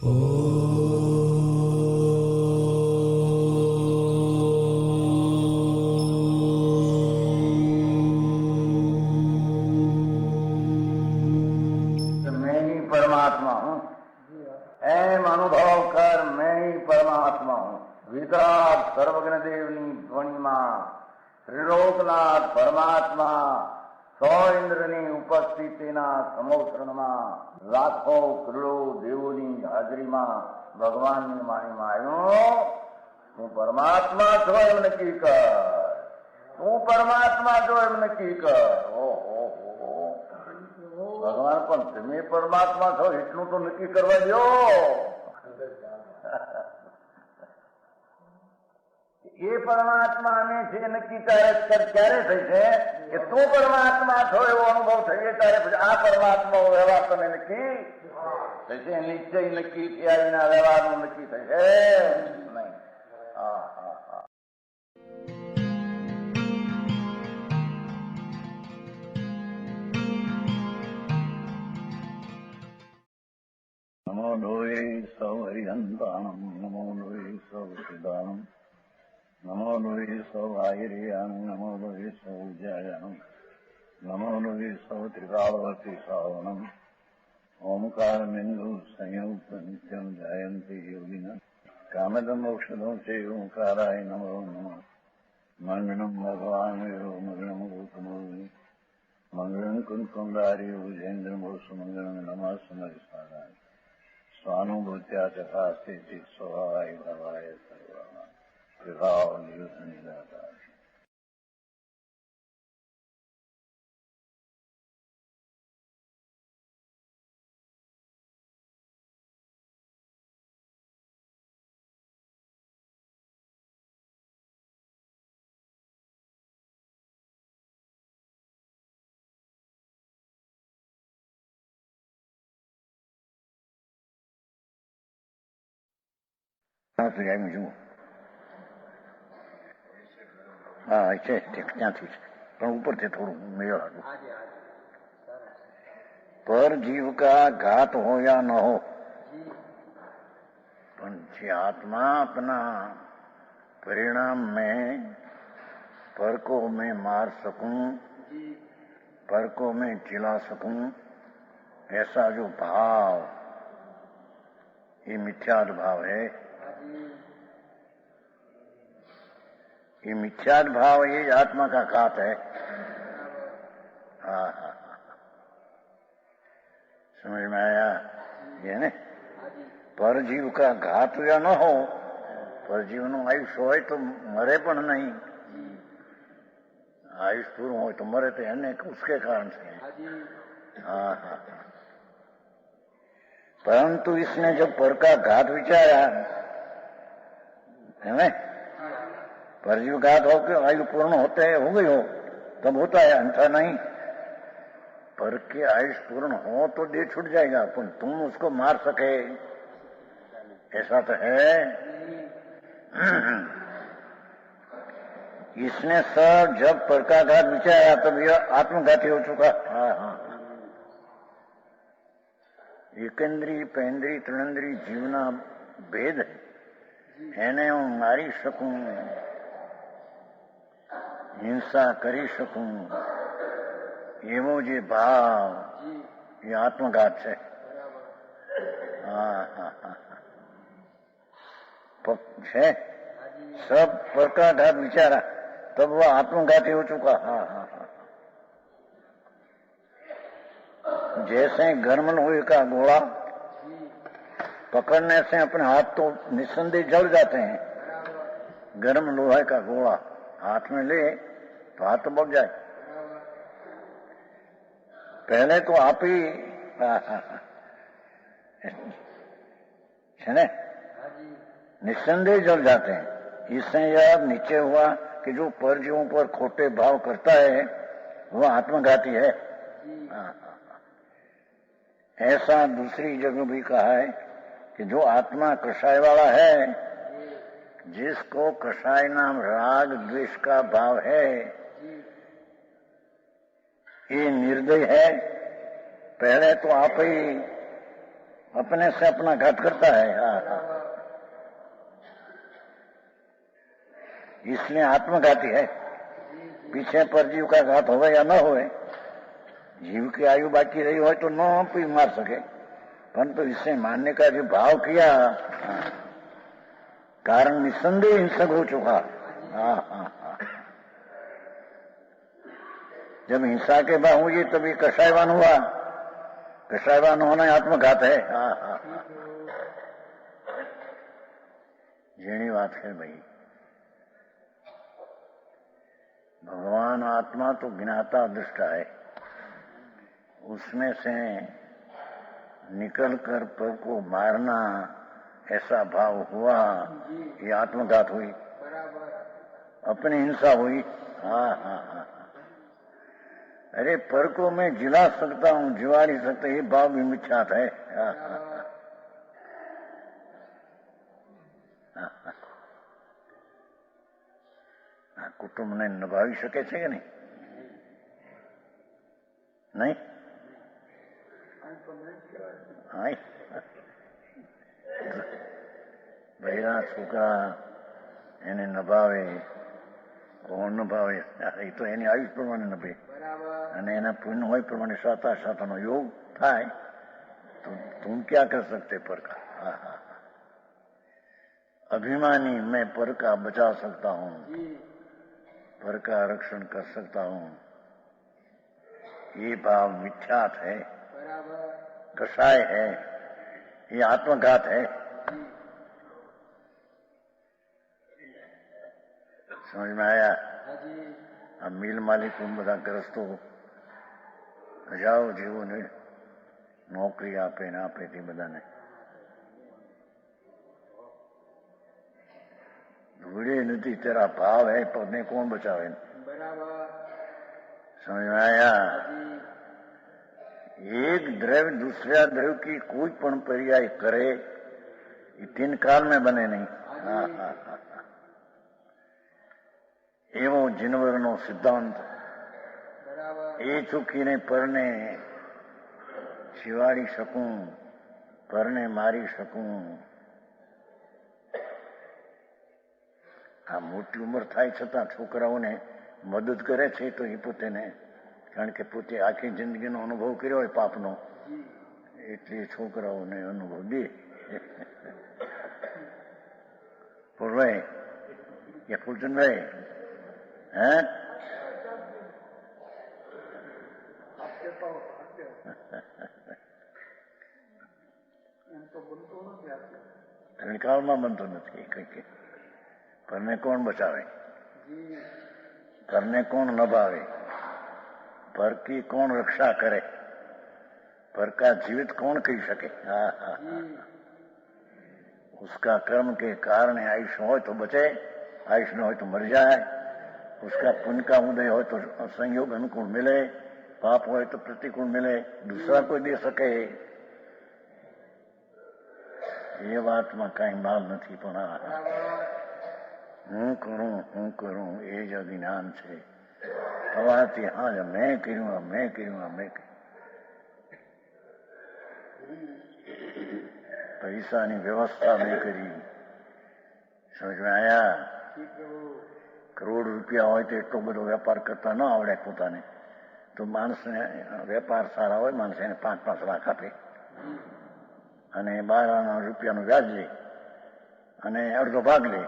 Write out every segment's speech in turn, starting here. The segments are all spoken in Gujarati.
मैं ही परमात्मा हूँ, एम अनुभव कर मैं ही परमात्मा हूँ। वितराग सर्वज्ञ देवनी ध्वनिमा त्रिलोकनाथ परमात्मा સો ઇન્દ્રની ઉપસ્થિતિના સમોત્સરણમાં લાખો કરોડો દેવોની હાજરીમાં ભગવાનની વાણીમાં આવ્યો, તું પરમાત્મા છો એમ નક્કી કર, તું પરમાત્મા છો એમ નક્કી કર. ઓહો, ભગવાન પણ તમે પરમાત્મા છો એટલું તો નક્કી કરવા દો. એ પરમાત્માને છે નક્કી ક્યારે થઈ છે કે તું પરમાત્મા છો એવો અનુભવ થઈએ ત્યારે પછી આ પરમાત્મા વ્યવહાર તમે નક્કી થશે. નિશ્ચય નક્કી થયા વિના વ્યવહારનું નક્કી થશે નહીં. હા હા હા. નમો લોહે સૌ હરિહંતાણમ, નમો લોહે સૌ સિદ્ધાણમ, નમો લોહે સૌ આયર્યાણમ, નમો લોહે સૌ જયાણમ, નમો લોહે સૌ ત્રિકાળવતી શ્રાવણમ. ઓમકાર બિંદુ સંયુક્ત નિત્યમ જાયંતી યોગિના કામદમ ઔષધમ છે ઓંકારાય નમો નમઃ. મંગળમ ભગવાન વિરો મંગળમ ગૌતમોર્મિ મંગળમ કુંકુંડારી ભુજેન્દ્ર મોસુ મંગળમ નમઃ સમરિસારાય સ્વાનુભૂત્યા તથા સ્થિતિ સ્વભાવાય ભવાય સર્વમાં વિભાવ નિયુદ્ધ નિરાકાર. જુઓ હા છે ત્યાંથી પણ ઉપરથી થોડું મેળ હતું. पर जीव का घात हो या न हो, पंच आत्मा अपना परिणाम में पर को मैं मार सकूं, पर को मैं चिल्ला सकूं, ऐसा जो भाव ये मिथ्याद भाव है, ये मिथ्याद भाव ये आत्मा का घात है. हाँ हाँ, समझ में आया ये ने. પરજીવ કા ઘાત યા ન હો, પરજીવનું આયુષ્ય હોય તો મરે પણ નહીં, आयुष पूर्ण हो तो मरे तो अन्य उसके कारण से. हाँ हाँ. परंतु इसने जब पर का घात विचारा है ना, परजीव घात हो के आयु पूर्ण होते हो गई हो तब होता है, अन्यथा नहीं. पर के आयुष पूर्ण हो तो देह छूट जाएगा, पर तुम उसको मार सके ऐसा तो है. इसने सब जब पर का घात विचारा तब यह आत्मघाती हो चुका. हाँ हाँ. એકેન્દ્રી પેન્દ્રી ત્રણેન્દ્રી જીવના ભેદ એને હું મારી શકું, હિંસા કરી શકું એવો જે ભાવ એ આત્મઘાત છે. हाँ हाँ हाँ है. सब पर का घात विचारा तब वह आत्मघाती हो चुका. हाँ हाँ हाँ. जैसे गर्म लोहे का गोला पकड़ने से अपने हाथ तो निस्संदेह जल जाते हैं. गर्म लोहे का गोला हाथ में ले तो हाथ तो बग जाए. पहले तो आप ही है ना, निस्संदेह जल जाते हैं. इससे यह नीचे हुआ कि जो परजीवों पर खोटे भाव करता है वह आत्मघाती है. ऐसा दूसरी जगह भी कहा है कि जो आत्मा कषाय वाला है, जिसको कषाय नाम राग द्वेष का भाव है, ये निर्दय है. पहले तो आप ही अपने से अपना घात करता है। हाँ हाँ, इसलिए आत्मघाती है। पीछे पर जीव का घात होवे या न होवे, जीव की आयु बाकी रही हो तो न कोई मार सके, परंतु इससे मारने का जो भाव किया, कारण निसंदेह हिंसक हो चुका। हाँ हाँ हाँ, जब हिंसा के बाद हुई तभी कषायवान हुआ। कषायवान होना आत्मघात है। हाँ हाँ हाँ, जेनी बात है भाई। भगवान आत्मा तो ज्ञाता दृष्टा है, उसमें से निकल कर पर को मारना ऐसा भाव हुआ, ये आत्मघात हुई, अपनी हिंसा हुई। हाँ हाँ हाँ, अरे पर को मैं जिला सकता हूँ, जिवा नहीं सकता, ये भाव भी मिथ्यात है। हाँ हाँ हाँ, કુટુંબને નિભાવી શકે છે કે નહીં? નહીં? બહેરા છોકરા એને નભાવે, કોણ નભાવે? એ તો એની આયુષ પ્રમાણે નભે અને એના પુણ્ય હોય પ્રમાણે સાતા સાતાનો યોગ થાય તો तुम क्या कर सकते पर का? अभिमानी मैं पर का बचा सकता हूँ, पर का रक्षण कर सकता हूँ, ये भाव मिथ्यात है, कषाय है, ये आत्मघात है। समझ में आया? अब मिल मालिक બધા ગ્રસ્તો જાઓ જીવોને નોકરી આપે ને આપે તે બધાને ધૂળે નથી, तेरा भाव है, पदने कौन बचावे? समझ में आया? एक द्रव्य दूसरा द्रव्य की कोई पण पर्याय करे ये 3 काल में बने नहीं। हाँ हाँ हाँ, एवं जीनवरनो सिद्धांत એ ચૂકીને પરને શિવાડી શકું, પરને મારી શકું। આ મોટી ઉંમર થાય છતાં છોકરાઓને મદદ કરે છે તો એ પોતેને, કારણ કે પોતે આખી જિંદગીનો અનુભવ કર્યો હોય પાપનો, એટલે છોકરાઓને અનુભવ દે। પૂર્વભાઈ કે ફૂલચંદભાઈ, હે ત્રિકાળમાં બનતો નથી કઈ, પરને કોણ બચાવે, પરને કોણ નભાવે, पर की कौन रक्षा करे, पर का जीवित कौन कर सके? हाँ हाँ, उसका कर्म के कारण आयुष्य हो तो बचे, आयुष्य न हो तो मर जाए, उसका पुण्य का उदय हो तो संयोग अनुकूल मिले, पाप हो तो प्रतिकूल मिले, दूसरा कोई दे सके। ये बात में कई माल नहीं, पण हूँ करूँ ये जो ज्ञान है कवाती। हाँ जब मैं करूँगा मैं करूँगा मैं पैसा ની વ્યવસ્થા મેં કરી। સમજ में आया? કરોડ રૂપિયા હોય તો એટલો બધો વેપાર કરતા ન આવડે પોતાને, તો માણસને વેપાર સારા હોય, માણસ એને 5-5 લાખ આપે અને 12 રૂપિયાનું વ્યાજ લે અને અડધો ભાગ લે।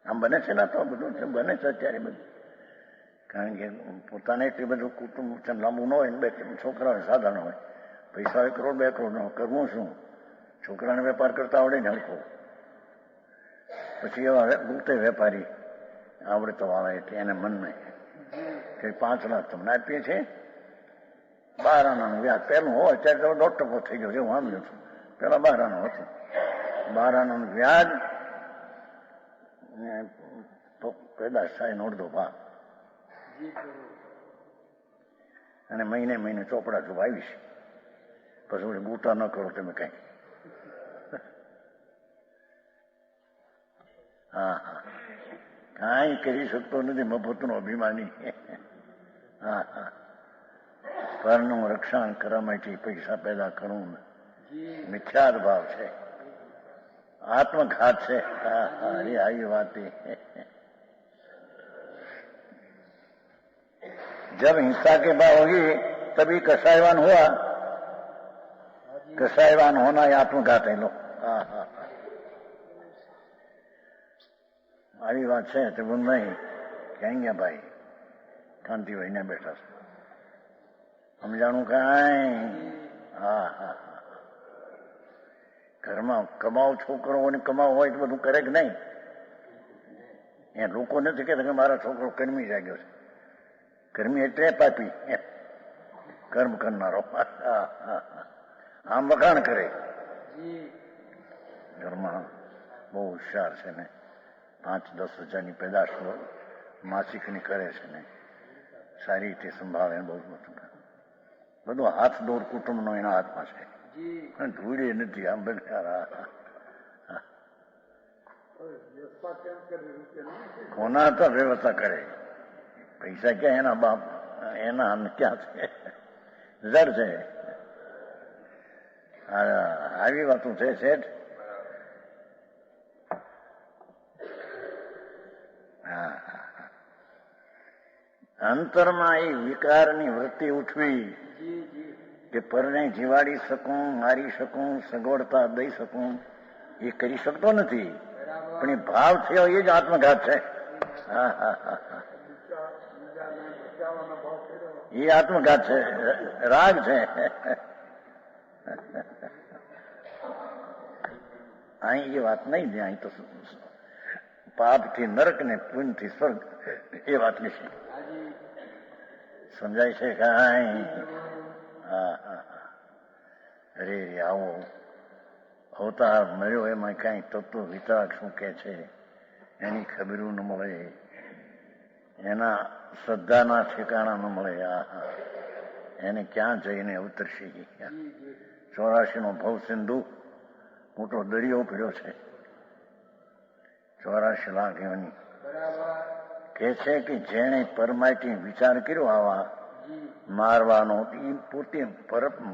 આમ બને છે ને, તો બધું બને છે અત્યારે બધું, કારણ કે પોતાને એટલી બધું કુટુંબ લાંબુ ન હોય, 2 છોકરા હોય, સાધારણ હોય, પૈસા 1 કરોડ 2 કરોડ નો કરવું શું? છોકરાને વેપાર કરતા આવડે ને હલકો, પછી એવા ગુપ્તે વેપારી આવડે તો આવે એટલે એને મનમાં કે 5 લાખ તમને આપીએ છીએ, 12 આનાનું વ્યાજ પહેલું હોય ત્યારે તો 1.5% થઈ ગયો છે, હું સમજુ છું, પેલા 12 આનું હતું, 12 આનાનું વ્યાજ પેદાશ થાય નો અડધો ભાગ, અને મહિને મહિને ચોપડા જો આવીશ, પછી ગૂંટા ન કરો તમે કઈ। હા હા, કાંઈ કરી શકતો નથી મફતનો અભિમાની। હા હા, પરનું રક્ષણ કરવા માટે પૈસા પેદા કરવું મિથ્યાદ ભાવ છે, आत्मघात से। अरे आई बातें जब हिंसा के भाव होगी तभी कसाईवान हुआ। कसाईवान होना ही आत्मघात है। लो આવી વાત છે તો બોલ નહીં ક્યાં ગયા ભાઈ? કાંતિભાઈ ને બેઠા છે, સમજાણું કાંઈ? હા હા, ઘરમાં કમાવ છોકરોને કમાવ હોય તો બધું કરે કે નહીં? એ લોકો નથી કહેતા કે મારા છોકરો કર્મી જાગ્યો છે. કર્મી એટલે પાપી, કર્મ કરનારો, આમ વખાણ કરે. ઘરમાં બહુ હોશિયાર છે ને, 5-10 હજારની પેદાશ માસિકની કરે છે ને, સારી રીતે સંભાળે, બહુ બધું હાથ દોર કુટુંબનો એના હાથમાં છે. ધૂળે નથી આમ બધા કોના તો વ્યવસ્થા કરે. પૈસા ક્યાં એના બાપ, એના ક્યાં છે? જડ છે. આવી વાતો છે શેઠ. અંતરમાં એ વિકારની વૃત્તિ ઉઠવી કે પરને જીવાડી શકું, મારી શકું, સગવડતા દઈ શકું, એ કરી શકતો નથી. પણ એ ભાવ થયો એ જ આત્મઘાત છે. એ આત્મઘાત છે, રાગ છે. અહીં એ વાત નહીં દે. અહીં તો પાપથી નરક ને પુણ્યથી સ્વર્ગ એ વાત છે. સમજાય છે કાંઈ? અરે આવો અવતાર મળ્યો એમાં કઈ તત્વ વિતરાગ શું કે છે એની ખબરું ન મળે, એના શ્રદ્ધાના ઠેકાણા ન મળે. એને ક્યાં જઈને અવતરશે? 84નો ભવ સિંધુ મોટો દરિયો પીડ્યો છે. 84 લાખ એની કે છે કે જેણે પરમાટી વિચાર કર્યો આવા મારવાનો, એ પોતે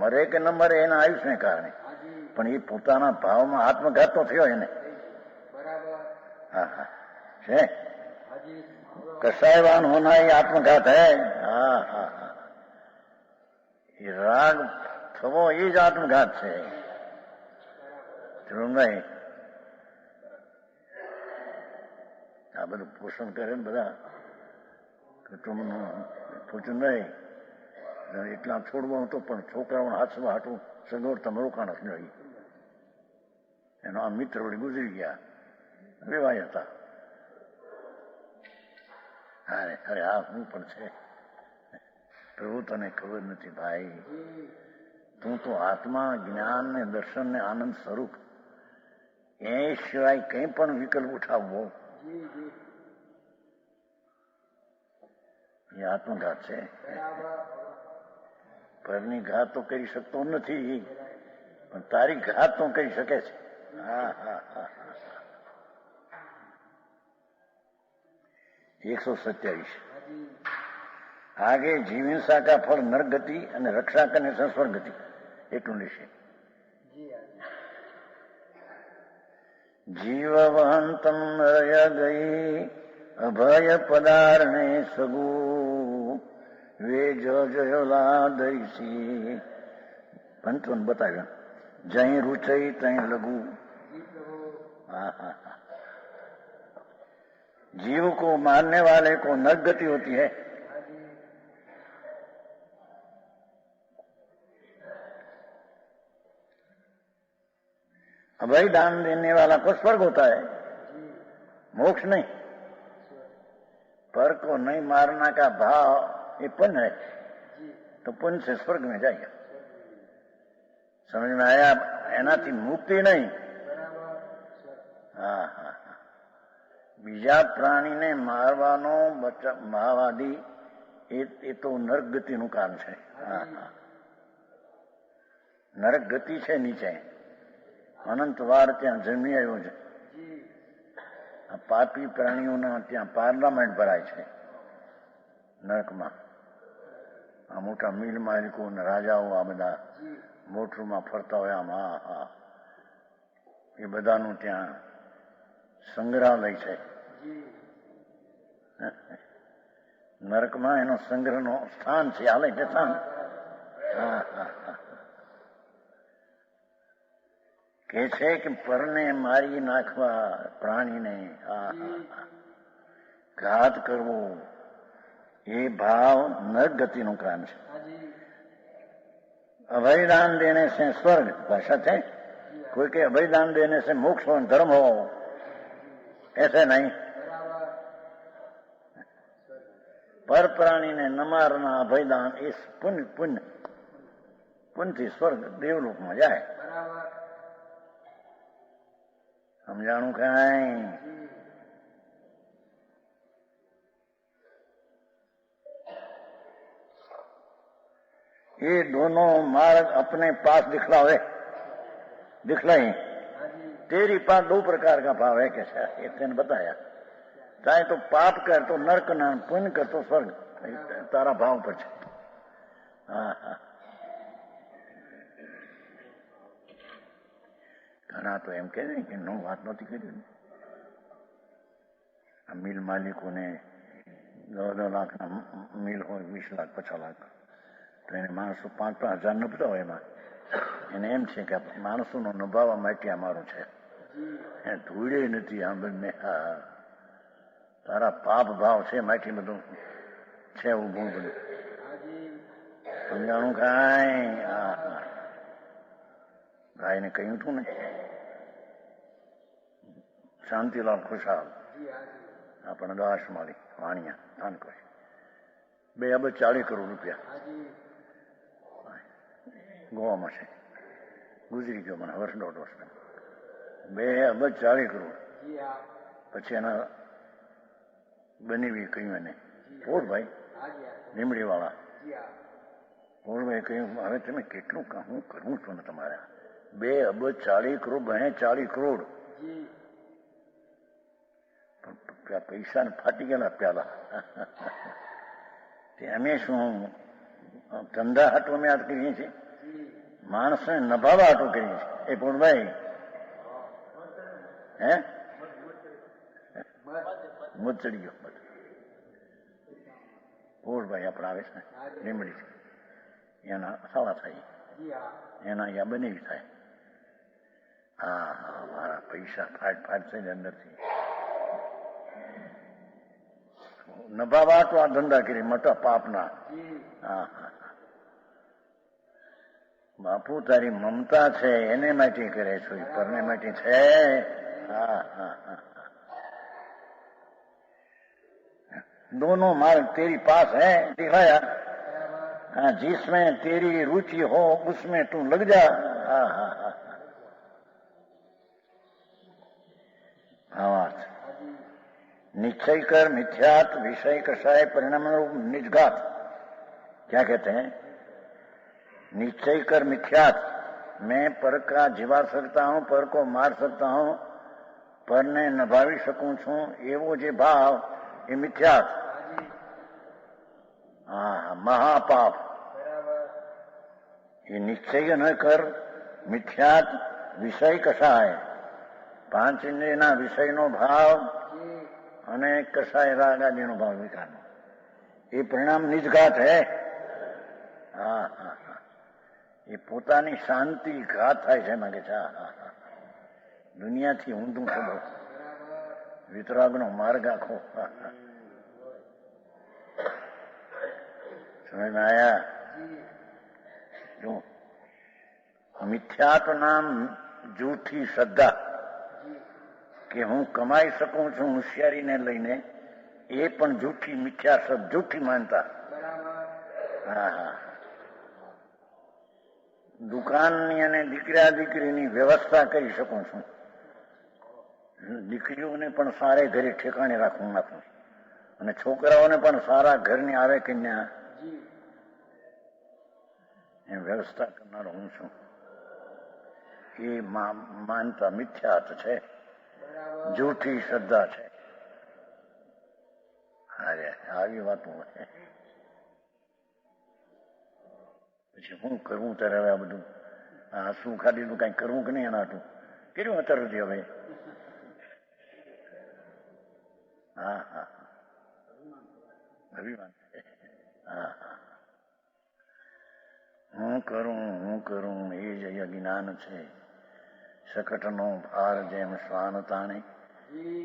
મરે કે ન મરે એના આયુષને કારણે, પણ એ પોતાના ભાવમાં આત્મઘાત તો થયો એને. હા છે કસાયવાન હોના એ આત્મઘાત હે. હા હા હા, એ રાગ થવો એ જ આત્મઘાત છે. ભાઈ આ બધું પોષણ કરે ને બધા કુટુંબનું પૂછું નહીં. એટલા છોડવો હતો પણ છોકરાઓને હાથમાં હાટું સગવડતા રોકાણ જ નહીં. એનો આ મિત્ર વળી ગુજરી ગયા, વેવાય હતા. અરે અરે આ હું પણ છે. પ્રભુ તને ખબર નથી ભાઈ, તું તો આત્મા, જ્ઞાન ને દર્શન ને આનંદ સ્વરૂપ, એ સિવાય કંઈ પણ વિકલ્પ ઉઠાવવો એ આત્મઘાત છે. પરની ઘાત તો કરી શકતો નથી, પણ તારી ઘાત તો કરી શકે છે. હા હા હા, 127 આગે જીવહિંસા કા ફળ નરગતિ અને રક્ષા કરને સંસ્વર ગતિ, એટલું લેશે. જીવવંતમ રય ગઈ અભય પદારણે સગુ વે જયોલા દઈસી. પંચવન બતાવ્યા, જઈ રૂચઈ તઈ લઘુ. હા હા હા, जीव को मारने वाले को नरगति होती है. अभय दान देने वाला को स्वर्ग होता है, मोक्ष नहीं. पर को नहीं मारना का भाव ये पुण्य है, तो पुण्य से स्वर्ग में जाएगा. समझ में आया? एनाथी मुक्ति नहीं. हाँ हाँ, બીજા પ્રાણીને મારવાનો માવાદી એ તો નરક ગતિનું કામ છે. નરક ગતિ છે નીચે, અનંત વાર ત્યાં જન્મી આવ્યો છે. આ પાપી પ્રાણીઓના ત્યાં પાર્લામેન્ટ ભરાય છે નરકમાં. આ મોટા મિલ માલિકો ને રાજાઓ આ બધા મોટરમાં ફરતા હોય આમ, હા હા, એ બધાનું ત્યાં સંગ્રહાલય છે. નરકમાં એનો સંગ્રહનો સ્થાન છે, હાલે છે સ્થાન. હા હા હા. કે છે કે પરને મારી નાખવા પ્રાણીને, હા હા હા, ઘાત કરવો એ ભાવ નર ગતિનું કામ છે. अभयदान देने से स्वर्ग, भाषा है. कोई के अभयदान देने से मोक्ष हो, धर्म हो, ऐसे नहीं. पर प्राणी ने न मारना अभयदान इस पुण्य पुण्य पुण्य थी स्वर्ग देवलोक में जाए. समझाणु कहीं. ये दोनों मार्ग अपने पास दिखलाए. तेरी पास दो प्रकार का भाव है. कैसा एक ने बताया, चाहे तो पाप कर तो नरक ना, पुण्य कर तो स्वर्ग. तारा भाव पर છે. હા હા. ઘણા તો એમ કે કે નો વાત નથી કરી. આ મિલ માલિકોને 10 લાખના મિલ હોય, 20 લાખ 50 લાખ, તો એને માણસો 5-5 હજાર નપતા હોય. એમાં એને એમ છે કે માણસોનો નભાવવા માટે અમારો છે, ધૂળે નથી આ બંને. હા, તારા પાપ ભાવ છે માટી બધું છે ઉભું બધું. સમજાણું કાંઈ. હા હા. ભાઈને કહ્યું હતું ને, શાંતિલાલ ખુશાલ આપણા દાસમાળી વાણિયા થાનકોઈ, 2 અબજ 40 કરોડ રૂપિયા ગોવામાં છે. ગુજરી ગયો મને વર્ષ 1.5 વર્ષ પહેલા. 2 અબજ 40 કરોડ. પછી એના બનેવી કહ્યું એને, પોળભાઈ લીમડી વાળા, પોળભાઈ કહ્યું હવે તમે કેટલું હું કરવું છું ને તમારે. 2 અબજ 40 કરોડ, 40 કરોડ. પૈસા ફાટી ગયેલા પ્યાલા. અમે શું ધંધા હાટું અમે આ કરીએ છીએ, માણસને નભાવા હાટું કરીએ છીએ. એ પોળભાઈ હે મત ચડી ગયો. પોળભાઈ આપણે આવે છે લીમડી છે, એના સાવા થાય, એના અહીંયા બનેવી થાય. હા હા, મારા પૈસા ફાટ થઈને અંદરથી નભાવા તો આ ધંધા કરી મોટા પાપના. હા હા. બાપુ તારી મમતા છે એને માટે કરે છો, પરને માટે છે. હા હા હા. दोनों मार्ग तेरी पास है, दिखाया. हाँ, जिसमें तेरी रुचि हो उसमें तू लग जा. हाँ हाँ हाँ. भावार्थ, निश्चय कर मिथ्यात विषय कषाय परिणाम रूप निजघात. क्या कहते हैं? निश्चय कर मिथ्यात, मैं पर का जीवा सकता हूं, पर को मार सकता हूं, પરને નભાવી શકું છું એવો જે ભાવ એ મિથ્યાત. હા, મહાપાપ. એ નિશ્ચય ન કર મિથ્યાત વિષય કસાય, 5 ઇન્દ્રિયના વિષયનો ભાવ અને કસાય રાગાદીનો ભાવ વિકારનો, એ પરિણામ નિજઘાત હે. હા હા હા. એ પોતાની શાંતિ ઘાત થાય છે એમાં કે છે. હા હા. દુનિયાથી ઊંધું ખબર, વિતરાગનો માર્ગ આખો. સમજમાં આયા? જો મિથ્યાત નામ જૂઠી શ્રદ્ધા કે હું કમાઈ શકું છું હોશિયારીને લઈને, એ પણ જૂઠી મિથ્યા શબ્દ, જૂઠી માનતા. હા હા. દુકાનની અને દીકરા દીકરીની વ્યવસ્થા કરી શકું છું, દીકરીઓને પણ સારે ઘરે ઠેકાણે નાખું, અને છોકરાઓને પણ સારા ઘરની આવે કન્યા એ વ્યવસ્થા કરનારો હું છું. એ માનતા મિથ્યાત છે, જૂઠી શ્રદ્ધા છે. અરે આવી વાતો પછી શું કરવું ત્યારે હવે આ બધું આ શું ખાધીનું કઈ કરવું કે નહીં એના હાટું કર્યું અત્યારથી હવે. હા હા અભિમાન. હા હા હું કરું એ જ અજ્ઞાન છે. શકટનો ભાર જેમ શ્વાન તાણે,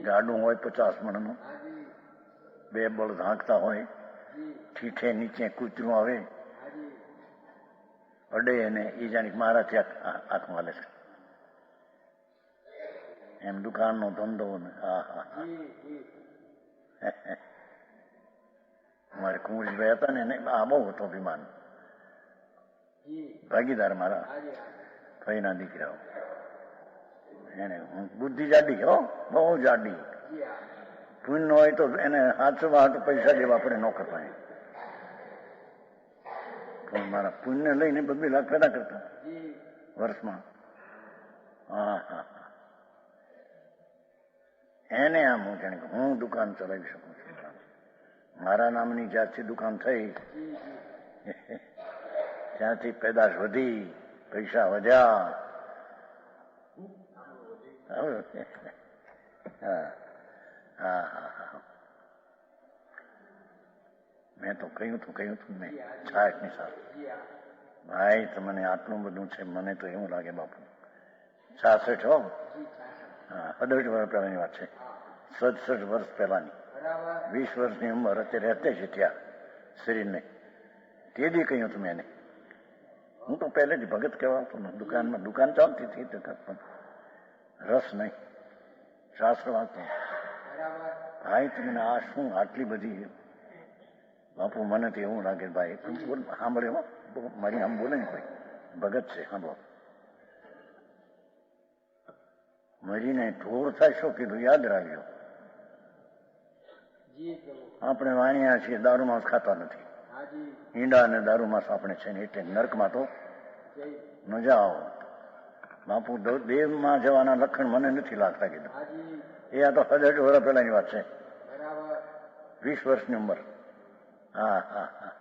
ગાડું હોય 50 મણનું, 2 બળ ઝાંકતા હોય, ઠીઠે નીચે કૂતરું આવે અડે અને એ જાણી મારાથી આંખમાં લે છે. એમ દુકાનનો ધંધો ને. હા હા મારે કુંવરીભાઈ હતા ને આ બહુ હતો અભિમાન. ભાગીદાર મારા ભાઈના દીકરાઓ. એને બુદ્ધિ જાડી હો, બહુ જાડી. પુણ્ય હોય તો એને હાથમાં હાથ પૈસા દેવા પડે નોકર પાસે. પણ મારા પુણ્ય લઈને 2 લાખ પેદા કરતા વર્ષમાં. હા હા એને આમ હું જાણે હું દુકાન ચલાવી શકું છું. મારા નામની જ્યારથી દુકાન થઈ ત્યાંથી પેદાશ વધી, પૈસા વધ્યા. મેં તો કહ્યું હતું મેં છાટની સાથે, ભાઈ તમને આટલું બધું છે, મને તો એવું લાગે બાપુ 66 હો. હા 68 વર્ષ પહેલાની વાત છે, 67 વર્ષ પહેલાની. 20 વર્ષની ઉંમર અત્યારે હતે છે ત્યાં શરીરને. તે દી કહ્યું હતું મેં એને. હું તો પહેલેથી ભગત કહેવાતો ને, દુકાનમાં દુકાન ચાલતી હતી પણ રસ નહીં, શાસ્ત્ર વાંચતો. ભાઈ તમને આ શું આટલી બધી? બાપુ મને તો એવું લાગે ભાઈ સાંભળે મારી આમ બોલે ને કોઈ ભગત છે સાંભળો. મરીને ઢોર થાય શું કીધું યાદ રાખજો. આપણે વાણિયા છીએ, દારૂ માંસ ખાતા નથી. ઈંડા અને દારૂ માંસ આપણે છે ને એટલે નર્કમાં તો ન જાઓ. બાપુ દેવમાં જવાના લક્ષણ મને નથી લાગતા કીધું. એ આ તો 68 વર્ષ પહેલાની વાત છે, 20 વર્ષની ઉંમર. હા હા હા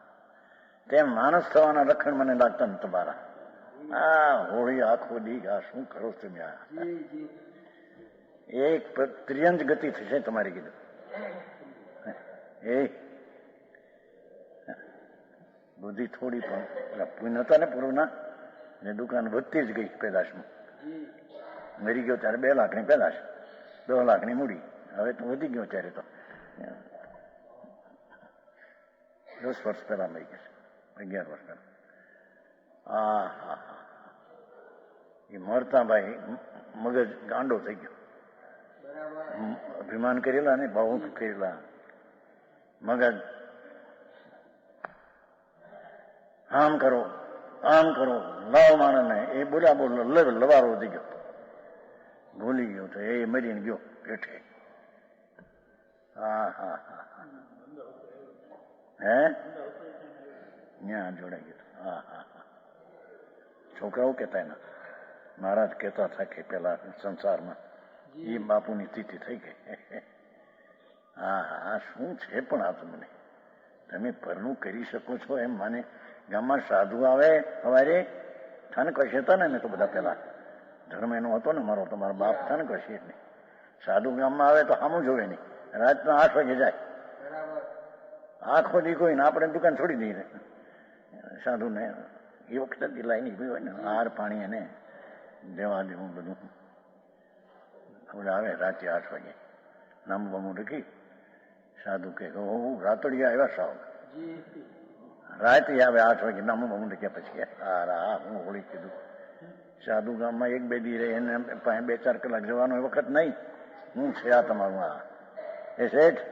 તેમ માણસ થવાના લક્ષણ મને લાગતા ને તમારા. આ હોળી આખો દી આ શું કરો તમે? આ એક ત્રિયંજ ગતિ થશે તમારી કીધું. એ બુદ્ધિ થોડી પણ પુણ્ય હતા ને પૂર્વના ને દુકાન વધતી જ ગઈ પેદાશમાં. મરી ગયો ત્યારે 2 લાખની પેદાશ, 10 લાખની મૂડી. હવે તો વધી ગયો ત્યારે તો 10 વર્ષ પહેલા લઈ ગયા છે, 11 વર્ષ પહેલા. હા હા હા એ મળતા ભાઈ મગજ ગાંડો થઈ ગયો. અભિમાન કરેલા ને ભાવ કરેલા મગજ આમ કરો લાવ માણસને એ બોલ્યા બોલ લવારો વધી ગયો, ભૂલી ગયો તો એ મરીને ગયો પેઠે. હા હા હા હે ત્યાં જોડાઈ ગયો. હા હા હા છોકરાઓ કહેતા એના મહારાજ કહેતા હતા કે પેલા સંસારમાં એ બાપુની સ્થિતિ થઈ ગઈ. હા હા શું છે પણ આ તમને તમે પરનું કરી શકો છો એમ માને. ગામમાં સાધુ આવે સવારે થાન કશે હતા ને તો બધા પેલા ધર્મ એનો હતો ને મારો, તમારો બાપ થાન કશે એટલે સાધુ ગામમાં આવે તો સામું જોવે નહીં, રાતના 8 વાગે જાય. આખો દી કોઈ ને આપણે દુકાન છોડી દઈએ સાધુ ને. એ વખતે દિલાઈ નીકળી હોય ને આહાર પાણી એને દેવા દેવું બધું. હવે આવે રાતે 8 વાગે નામ બમું લખી સાધુ કે રાતડિયા આવ્યા સાવ રાતે આવે 8 વાગે નામ બમું લખ્યા પછી હા હું હોળી કીધું. સાધુ ગામમાં 1-2 દી રહે એને 2-4 કલાક જવાનો એ વખત નહીં. હું છે આ તમારું આ એ શેઠ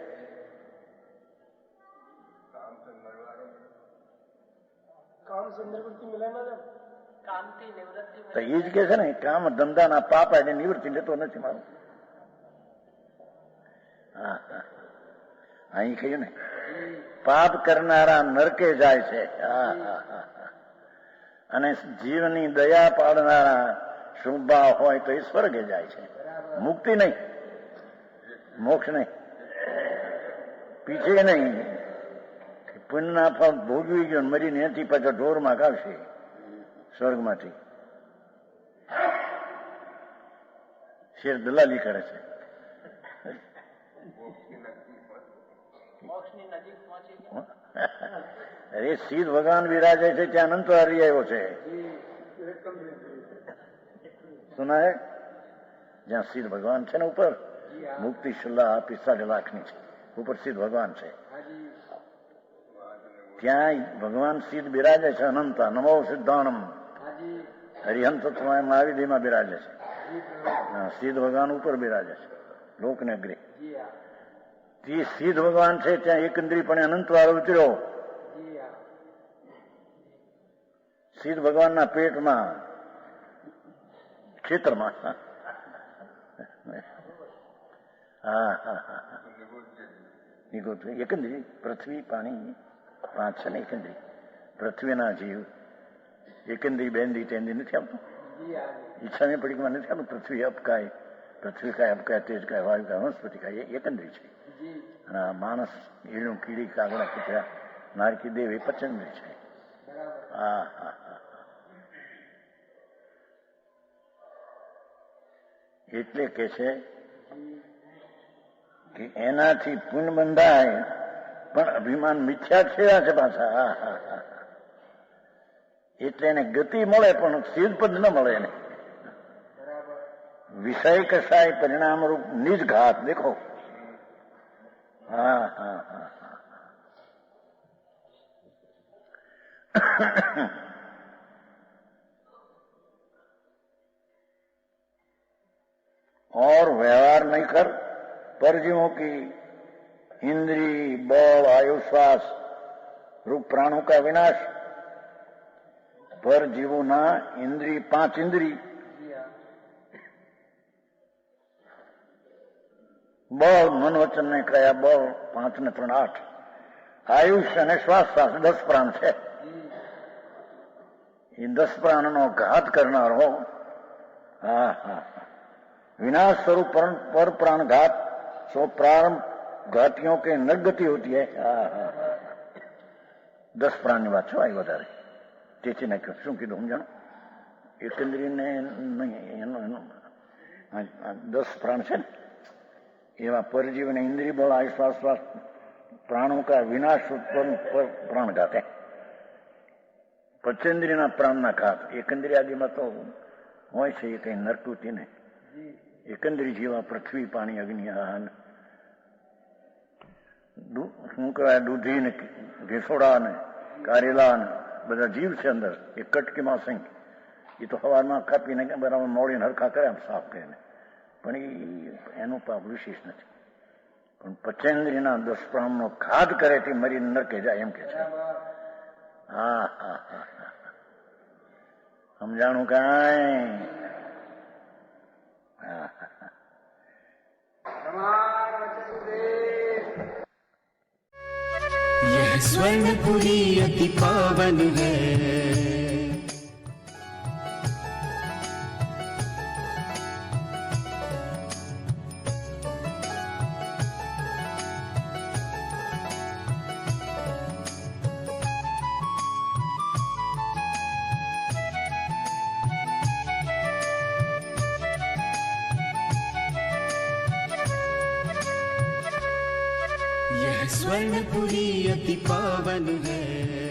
તો એ જ કે છે ને કામ ધંધાના પાપ એને નિવૃત્તિ લેતો નથી મારું. હા હા અહીં કહ્યું ને પાપ કરનારા નરકે જાય છે. હા હા હા અને જીવની દયા પાડનારા શુભા હોય તો એ સ્વર્ગે જાય છે. મુક્તિ નહીં, મોક્ષ નહીં, પીછે નહીં. પુણ્યના ફળ ભોગવી ગયો મરીને એથી પાછો ઢોરમાં કાઢશે. સ્વર્ગમાંથી શેર દલાલી કરે છે. અરે સિદ્ધ ભગવાન વિરાજે છે ત્યાં અનંત હરી આવ્યો છે. સુના હે જ્યાં સિદ્ધ ભગવાન છે ને ઉપર મુક્તિ સલાહ 45 લાખની છે, ઉપર સિદ્ધ ભગવાન છે. ત્યાં ભગવાન સિદ્ધ બિરાજે છે અનંત. નમો સિદ્ધાનમ હરિહંત મહાવિધિમાં બિરાજે છે. સિદ્ધ ભગવાન ઉપર બિરાજે છે લોકને અગ્રે. તે સિદ્ધ ભગવાન છે ત્યાં એકંદરીપણે અનંત વાળો ઉતર્યો. સિદ્ધ ભગવાનના પેટમાં ક્ષેત્રમાં એકંદરી પૃથ્વી પાણી 5 છે ને એકંદરી. પૃથ્વીના જીવ એકંદરી બેંદી તેંદી નથી આવતું. ઈચ્છાની પડીકમાં નથી આવતું. પૃથ્વી અપકાય, પૃથ્વી કાય, અપકાય, તેજ કાય, વાયુ કાય, વનસ્પતિ કાય, એ એકંદરી છે. અને આ માણસ, ઈળું, કીડી, કાગડા, કૂતરા, નારકી દેવ એ પચેન્દ્રી છે. હા હા હા. એટલે કે છે કે એનાથી પુણ્ય બંધાય પણ અભિમાન મિથ્યા થયા છે પાછા. હા હા હા. એટલે એને ગતિ મળે પણ સિદ્ધ પદ ન મળે એને. વિષય કસાય પરિણામ રૂપ નિજ ઘાત દેખો. હા હા હા હા. और व्यवहार नहीं कर परजीवों की इंद्री बल आयु श्वास रूप प्राणों का विनाश. परजीवों ना इंद्री 5 इंद्री, बल मन वचन ने कया बल 5 ને 3 8, આયુષ્ય અને શ્વાસ 10 પ્રાણ છે. એ 10 પ્રાણનો ઘાત કરનારો. હા હા. विनाश स्वरूप पर प्राण घात 100 प्राण घातियों के नगति होती है. 10 प्राणની વાત છે. આવી વધારે તેથી નાખ્યું. શું કીધું સમજાણું? એકંદરીને નહીં, 10 પ્રાણ છે ને એવા પરજીવ અને ઇન્દ્રિય બળ આશ્વાસ શ્વાસ પ્રાણો કા વિનાશ ઉત્પન્ન પર પ્રાણ ઘાત है. પંચેન્દ્રિયના પ્રાણના ઘાત. એકંદરી આદિમાં તો હોય છે એ કઈ નરકૃતિ ને એકંદરી જેવા પૃથ્વી પાણી અગ્નિ શું કહેવાય દૂધી ને ઘેસોડા ને કારેલા ને બધા જીવ છે અંદર. એ કટકીમાં સંખ એ તો હવામાં કાપીને બરાબર મોડીને હરખા કરે આમ સાફ કરીને, પણ એનું પાપ વિશેષ નથી. પણ પચેન્દ્રિયના 10 પ્રાણનો ઘાત કરે તે મરીને નરકે જાય એમ કે છે. હા હા હા. સમજાણું કાંઈ? यह स्वर्णपुरी अति पावन है. यह स्वर्णपुरी अति पावन है.